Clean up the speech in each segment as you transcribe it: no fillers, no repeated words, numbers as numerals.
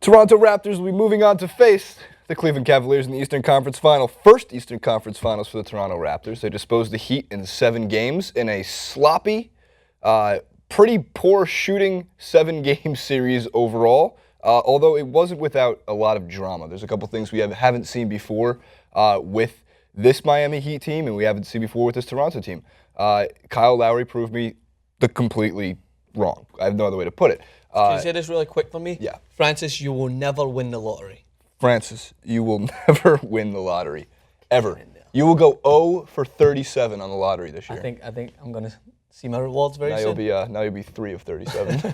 Toronto Raptors will be moving on to face the Cleveland Cavaliers in the Eastern Conference Final. First Eastern Conference Finals for the Toronto Raptors. They disposed the Heat in 7 games in a sloppy, pretty poor shooting 7-game series overall, although it wasn't without a lot of drama. There's a couple things we haven't seen before with this Miami Heat team, and we haven't seen before with this Toronto team. Kyle Lowry proved me completely wrong. I have no other way to put it. Can you say this really quick for me? Yeah. Francis, you will never win the lottery. Francis, you will never win the lottery, ever. You will go 0 for 37 on the lottery this year. I think I'm gonna see my rewards very soon. Now you'll be 3 of 37.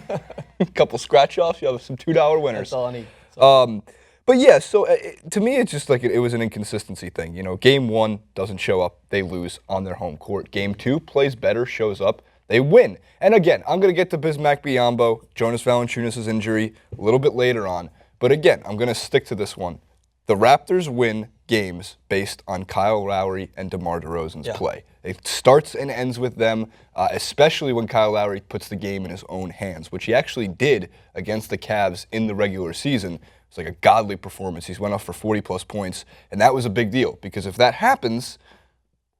A couple scratch offs. You have some $2 winners. That's all I need. But yeah, so to me, it's just like it was an inconsistency thing. You know, game 1 doesn't show up, they lose on their home court. Game 2 plays better, shows up, they win. And again, I'm gonna get to Biyombo, Jonas Valanciunas' injury a little bit later on. But again, I'm going to stick to this one. The Raptors win games based on Kyle Lowry and DeMar DeRozan's play. It starts and ends with them, especially when Kyle Lowry puts the game in his own hands, which he actually did against the Cavs in the regular season. It's like a godly performance. He's went off for 40-plus points, and that was a big deal because if that happens,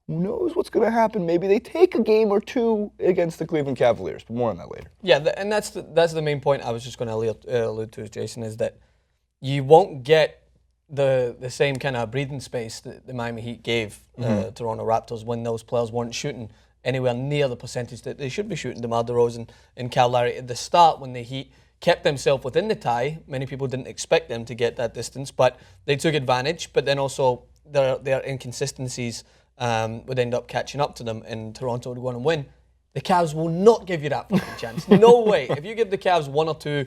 who knows what's going to happen? Maybe they take a game or 2 against the Cleveland Cavaliers, but more on that later. Yeah, and that's the main point I was just going to allude to, Jason, is that you won't get the same kind of breathing space that the Miami Heat gave Toronto Raptors when those players weren't shooting anywhere near the percentage that they should be shooting. DeMar DeRozan and Kyle Lowry at the start when the Heat kept themselves within the tie. Many people didn't expect them to get that distance, but they took advantage. But then also their inconsistencies would end up catching up to them, and Toronto would go on and win. The Cavs will not give you that fucking chance. No way. If you give the Cavs 1 or 2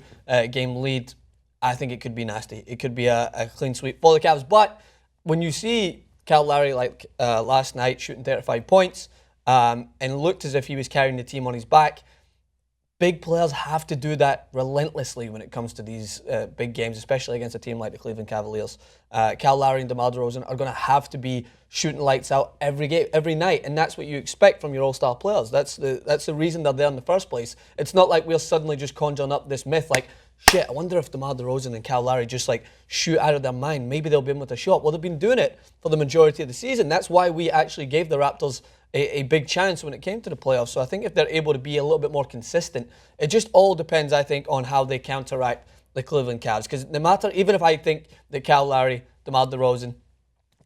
game lead, I think it could be nasty. It could be a clean sweep for the Cavs. But when you see Kyle Lowry like last night shooting 35 points and looked as if he was carrying the team on his back, big players have to do that relentlessly when it comes to these big games, especially against a team like the Cleveland Cavaliers. Kyle Lowry and DeMar DeRozan are going to have to be shooting lights out every game, every night, and that's what you expect from your all-star players. That's the reason they're there in the first place. It's not like we're suddenly just conjuring up this myth like, shit, I wonder if DeMar DeRozan and Kyle Lowry just like shoot out of their mind. Maybe they'll be in with a shot. Well, they've been doing it for the majority of the season. That's why we actually gave the Raptors a big chance when it came to the playoffs. So I think if they're able to be a little bit more consistent, it just all depends, I think, on how they counteract the Cleveland Cavs. Because no matter, even if I think that Kyle Lowry, DeMar DeRozan,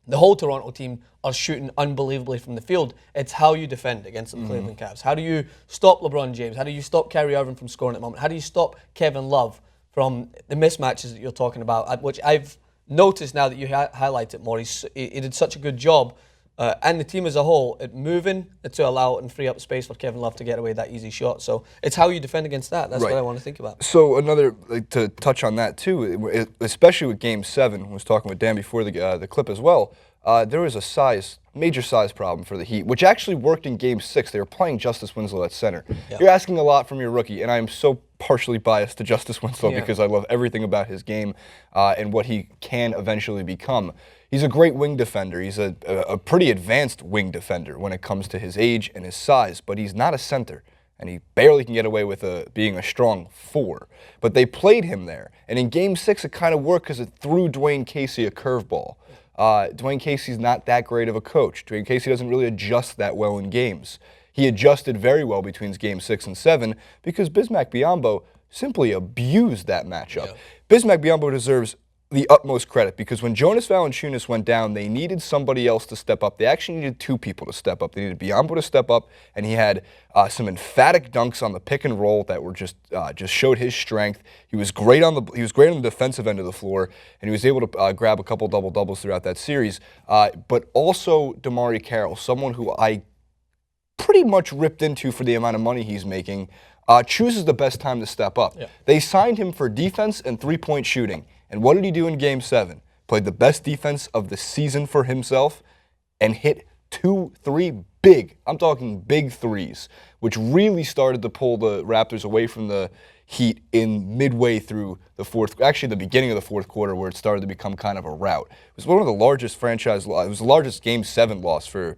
the whole Toronto team are shooting unbelievably from the field, it's how you defend against the Cleveland Cavs. How do you stop LeBron James? How do you stop Kyrie Irving from scoring at the moment? How do you stop Kevin Love from the mismatches that you're talking about, which I've noticed now that you highlight it more. He did such a good job, and the team as a whole, at moving to allow and free up space for Kevin Love to get away that easy shot. So it's how you defend against that. That's what I want to think about. So another, to touch on that too, especially with Game 7, I was talking with Dan before the clip as well, there was a major size problem for the Heat, which actually worked in Game 6. They were playing Justice Winslow at center. Yeah. You're asking a lot from your rookie, and I am so partially biased to Justice Winslow because I love everything about his game and what he can eventually become. He's a great wing defender. He's a pretty advanced wing defender when it comes to his age and his size, but he's not a center, and he barely can get away with being a strong 4. But they played him there, and in Game 6 it kind of worked because it threw Dwayne Casey a curveball. Dwayne Casey's not that great of a coach. Dwayne Casey doesn't really adjust that well in games. He adjusted very well between Game 6 and 7 because Biyombo simply abused that matchup. Yeah. Biyombo deserves the utmost credit because when Jonas Valanciunas went down, they needed somebody else to step up. They actually needed 2 people to step up. They needed Biyombo to step up, and he had some emphatic dunks on the pick and roll that were just showed his strength. He was great on the defensive end of the floor, and he was able to grab a couple double doubles throughout that series. But also DeMar Carrol, someone who I pretty much ripped into for the amount of money he's making, chooses the best time to step up. Yeah. They signed him for defense and 3-point shooting. And what did he do in Game 7? Played the best defense of the season for himself and hit 2-3 big, I'm talking big threes, which really started to pull the Raptors away from the Heat in midway through the beginning of the fourth quarter where it started to become kind of a rout. It was one of the largest it was the largest Game 7 loss for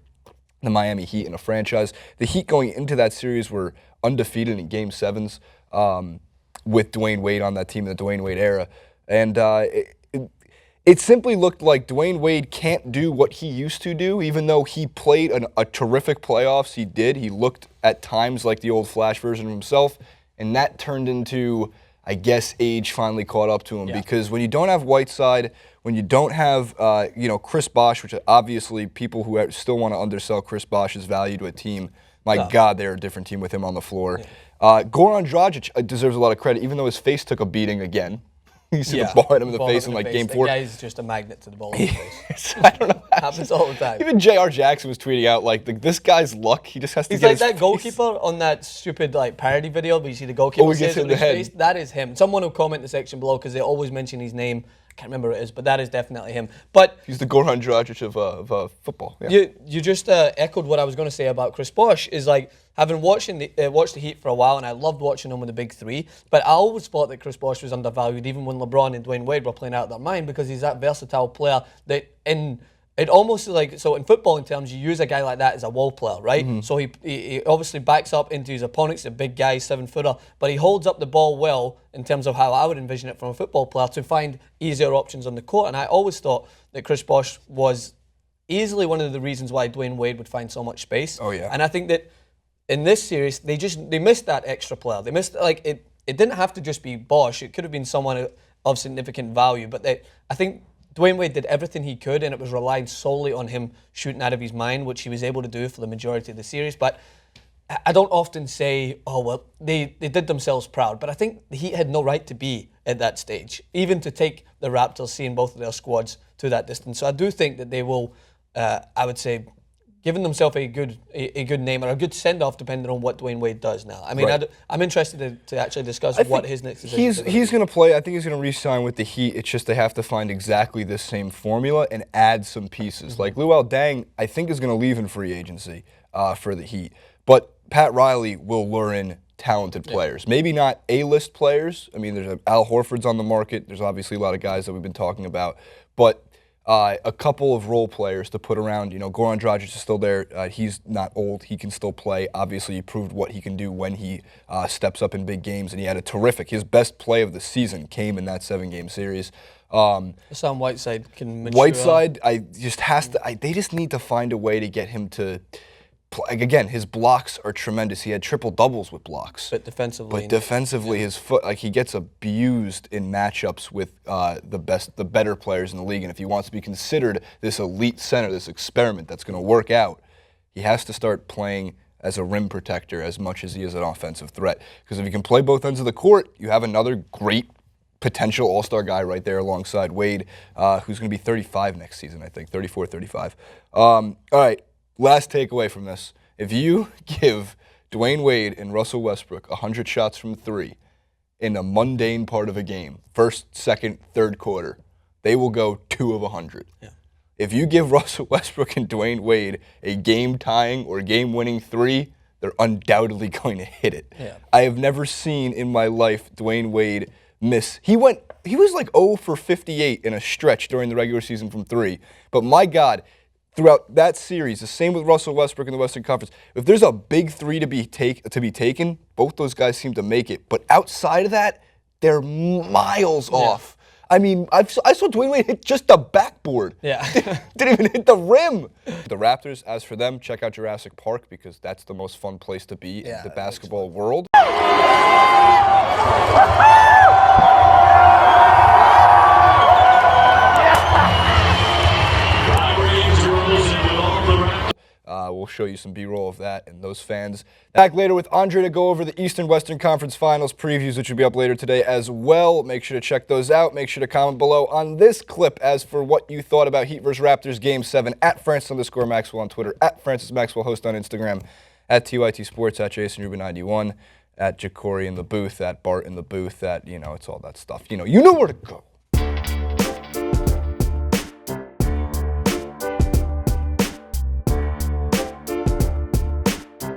the Miami Heat in a franchise. The Heat going into that series were undefeated in Game 7s with Dwayne Wade on that team in the Dwayne Wade era. And it simply looked like Dwayne Wade can't do what he used to do, even though he played a terrific playoffs. He did. He looked at times like the old Flash version of himself, and that turned into, I guess, age finally caught up to him. Yeah. Because when you don't have Whiteside, when you don't have Chris Bosh, which obviously people who still want to undersell Chris Bosh's value to a team, my God, they're a different team with him on the floor. Yeah. Goran Dragic deserves a lot of credit, even though his face took a beating again. You see the ball hit him in the face in like game 4. The guy's just a magnet to the ball in the face. I don't know. Happens all the time. Even J.R. Jackson was tweeting out like this guy's luck. He just has to. He's get like his that face. Goalkeeper on that stupid like parody video, but you see the goalkeeper says it with his face. That is him. Someone will comment in the section below because they always mention his name. I can't remember what it is, but that is definitely him. But he's the Goran Dragic of football. Yeah. You just echoed what I was going to say about Chris Bosh. Is like having watched the Heat for a while, and I loved watching them with the big three. But I always thought that Chris Bosh was undervalued, even when LeBron and Dwayne Wade were playing out of their mind, because he's that versatile player that it almost like, so in footballing terms, you use a guy like that as a wall player, right? Mm-hmm. So he obviously backs up into his opponents, a big guy, 7-footer, but he holds up the ball well in terms of how I would envision it from a football player to find easier options on the court. And I always thought that Chris Bosh was easily one of the reasons why Dwayne Wade would find so much space. Oh, yeah. And I think that in this series, they missed that extra player. They missed, like, it didn't have to just be Bosh. It could have been someone of significant value. But I think Dwayne Wade did everything he could, and it was relying solely on him shooting out of his mind, which he was able to do for the majority of the series. But I don't often say, oh, well, they did themselves proud. But I think the Heat had no right to be at that stage, even to take the Raptors, seeing both of their squads to that distance. So I do think that they will, I would say, giving themselves a good name or a good send-off, depending on what Dwayne Wade does now. I mean, right. I'm interested to actually discuss what his next decision is. He's going to play. I think he's going to re-sign with the Heat. It's just they have to find exactly this same formula and add some pieces. Mm-hmm. Like Luol Deng, I think is going to leave in free agency for the Heat. But Pat Riley will lure in talented players. Maybe not A-list players. I mean, there's Al Horford's on the market. There's obviously a lot of guys that we've been talking about. But a couple of role players to put around. Goran Dragic is still there. He's not old. He can still play. Obviously, he proved what he can do when he steps up in big games, and he had a terrific. His best play of the season came in that 7-game series. Sam Whiteside can mature. Whiteside, they just need to find a way to get him to. Again, his blocks are tremendous. He had triple doubles with blocks. But defensively, his foot, he gets abused in matchups with the better players in the league. And if he wants to be considered this elite center, this experiment that's going to work out, he has to start playing as a rim protector as much as he is an offensive threat. Because if he can play both ends of the court, you have another great potential all-star guy right there alongside Wade, who's going to be 35 next season, I think, 34, 35. All right. Last takeaway from this, if you give Dwayne Wade and Russell Westbrook 100 shots from 3 in a mundane part of a game, first, second, third quarter, they will go 2 of 100. Yeah. If you give Russell Westbrook and Dwayne Wade a game-tying or game-winning 3, they're undoubtedly going to hit it. Yeah. I have never seen in my life Dwayne Wade miss. He was like 0 for 58 in a stretch during the regular season from 3. But my God, throughout that series, the same with Russell Westbrook in the Western Conference, if there's a big 3 to be taken, both those guys seem to make it. But outside of that, they're miles off. I mean, I saw Dwayne Wade hit just the backboard. Yeah. Didn't even hit the rim. The Raptors, as for them, check out Jurassic Park because that's the most fun place to be in the basketball world. We'll show you some B-roll of that and those fans. Back later with Andre to go over the Eastern-Western Conference Finals previews, which will be up later today as well. Make sure to check those out. Make sure to comment below on this clip as for what you thought about Heat vs. Raptors Game 7 at Francis_Maxwell on Twitter, at Francis Maxwell Host on Instagram, at TYT Sports, at Jason Rubin 91, at Jacory in the booth, at Bart in the booth, at, it's all that stuff. You know where to go.